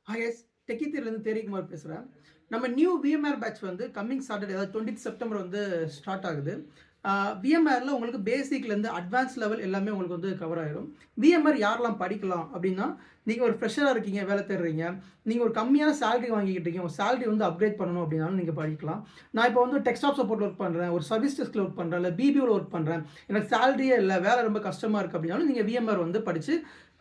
Hi S டெக்கித்திரிலேருந்து தேரிக்குமார் பேசுகிறேன். நம்ம new VMR batch வந்து கம்மிங் சாட்டர்டே அதாவது 20th செப்டம்பர் வந்து ஸ்டார்ட் ஆகுது. விஎம்ஆரில் உங்களுக்கு பேசிக்லேருந்து அட்வான்ஸ் லெவல் எல்லாமே உங்களுக்கு வந்து கவர் ஆயிரும். விஎம்ஆர் யாரெல்லாம் படிக்கலாம் அப்படின்னா, நீங்கள் ஒரு ஃப்ரெஷராக இருக்கீங்க, வேலை தேடுறீங்க, நீங்கள் ஒரு கம்மியான சேலரி வாங்கிக்கிட்டு இருக்கீங்க, உங்கள் சேலரி வந்து அப்கிரேட் பண்ணணும் அப்படின்னாலும் நீங்கள் படிக்கலாம். நான் இப்போ வந்து டெக்ஸ்டாப் சப்போர்ட் ஒர்க் பண்ணுறேன், ஒரு சர்வீஸ் டெஸ்க்கில் ஒர்க் பண்ணுறேன், இல்லை பிபிஓவில் ஒர்க் பண்ணுறேன், எனக்கு சேலரியே இல்லை, வேலை ரொம்ப கஷ்டமாக இருக்குது அப்படின்னாலும் நீங்கள் விஎம்ஆர் வந்து படித்து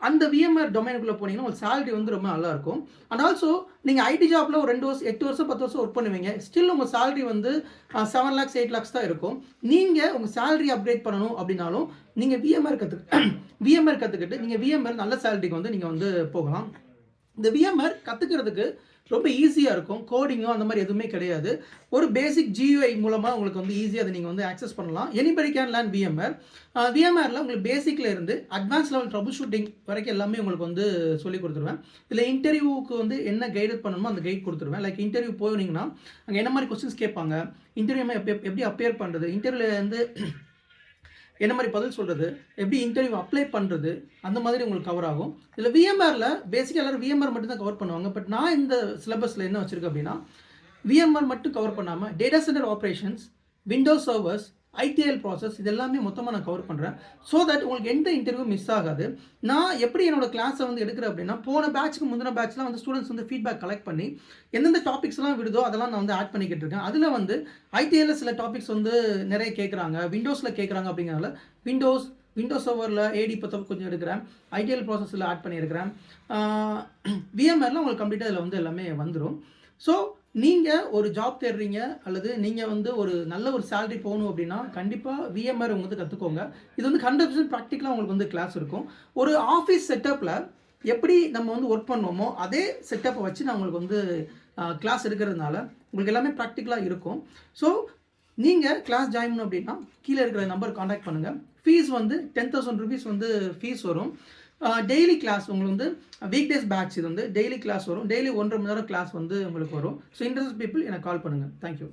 அந்த விஎம்ஆர் டொமைனுக்குள்ளே போனீங்கன்னா உங்கள் சேலரி வந்து ரொம்ப நல்லாயிருக்கும். அண்ட் ஆல்சோ நீங்கள் ஐடி ஜாப்பில் ஒரு 2 வருஷம் 8 வருஷம் 10 வருஷம் ஒர்க் பண்ணுவீங்க. ஸ்டில் உங்கள் சேலரி வந்து 7 lakhs 8 lakhs தான் இருக்கும். நீங்கள் உங்கள் சேலரி அப்கிரேட் பண்ணணும் அப்படின்னாலும் நீங்கள் விஎம்ஆர் கற்றுக்கிட்டு நீங்கள் விஎம்ஆர் நல்ல சேலரிக்கு வந்து நீங்கள் வந்து போகலாம். இந்த விஎம்ஆர் கற்றுக்கிறதுக்கு ரொம்ப ஈஸியாக இருக்கும். கோடிங்கோ அந்த மாதிரி எதுவுமே கிடையாது. ஒரு பேசிக் GUI மூலமாக உங்களுக்கு வந்து ஈஸியாக அதை நீங்கள் வந்து ஆக்சஸ் பண்ணலாம். Anybody can learn VMR. விஎம்ஆரில் உங்களுக்கு பேசிக்கில் இருந்து அட்வான்ஸ் லெவல் ட்ரபிள் ஷூட்டிங் வரைக்கும் எல்லாமே உங்களுக்கு வந்து சொல்லிக் கொடுத்துருவேன். இதில் இன்டர்வியூக்கு வந்து என்ன கைட் பண்ணணுமோ அந்த கைட் கொடுத்துருவேன். லைக் இன்டர்வியூ போனீங்கன்னா அங்கே என்ன மாதிரி கொஸ்டின்ஸ் கேட்பாங்க, இன்டர்வியூ எப்படி அப்பியர் பண்ணுறது, இன்டர்வியூவில் வந்து என்ன மாதிரி பதில் சொல்கிறது, எப்படி இன்டர்வியூ அப்ளை பண்ணுறது, அந்த மாதிரி உங்களுக்கு கவர் ஆகும். இதில் விஎம்ஆரில் பேசிக்காக எல்லோரும் விஎம்ஆர் மட்டும் தான் கவர் பண்ணுவாங்க. பட் நான் இந்த சிலபஸில் என்ன வச்சுருக்கேன் அப்படின்னா, விஎம்ஆர் மட்டும் கவர் பண்ணாமல் data centre operations, Windows servers, ITIL process இது எல்லாமே மொத்தமாக நான் கவர் பண்ணுறேன். ஸோ தட் உங்களுக்கு எந்த இன்டர்வியூ மிஸ் ஆகாது. நான் எப்படி என்னோட கிளாஸை வந்து எடுக்கிறேன் அப்படின்னா, போன பேட்ச்க்கு முந்தின பேட்ச்லாம் வந்து ஸ்டூடெண்ட்ஸ் வந்து ஃபீட்பேக் கலெக்ட் பண்ணி எந்தெந்த டாபிக்ஸ்லாம் விடுதோ அதெல்லாம் நான் வந்து ஆட் பண்ணிக்கிட்டு இருக்கேன். அதில் வந்து ITIL சில டாபிக்ஸ் வந்து நிறைய கேட்குறாங்க, விண்டோஸில் கேட்குறாங்க அப்படிங்கிறனால விண்டோஸ் சர்வரில் AD பற்றி கொஞ்சம் எடுக்கிறேன், ITIL ப்ராசஸில் ஆட் பண்ணியிருக்கிறேன். விஎம்ஆரில் உங்களுக்கு கம்ப்ளீட்டாக இதில் வந்து எல்லாமே வந்துடும். ஸோ நீங்கள் ஒரு ஜாப் தேடுறீங்க அல்லது நீங்கள் வந்து ஒரு நல்ல ஒரு சேலரி போகணும் அப்படின்னா கண்டிப்பாக விஎம்ஆர் உங்க வந்து கற்றுக்கோங்க. இது வந்து 100% ப்ராக்டிக்கலாக உங்களுக்கு வந்து கிளாஸ் இருக்கும். ஒரு ஆஃபீஸ் செட்டப்பில் எப்படி நம்ம வந்து ஒர்க் பண்ணுவோமோ அதே செட்டப்பை வச்சு நான் உங்களுக்கு வந்து கிளாஸ் எடுக்கிறதுனால உங்களுக்கு எல்லாமே ப்ராக்டிக்கலாக இருக்கும். ஸோ நீங்கள் கிளாஸ் ஜாயின் பண்ணணும் அப்படின்னா கீழே இருக்கிற நம்பர் காண்டாக்ட் பண்ணுங்கள். ஃபீஸ் வந்து 10,000 rupees வந்து ஃபீஸ் வரும். டெய்லி கிளாஸ் உங்களுக்கு வந்து வீக் டேஸ் பேட்ச் இது வந்து டெய்லி கிளாஸ் வரும். டெய்லி 1.5 மணி நேரம் கிளாஸ் வந்து உங்களுக்கு வரும். ஸோ இன்ட்ரெஸ்ட் பீப்புள் எனக்கு கால் பண்ணுங்கள். தேங்க்யூ.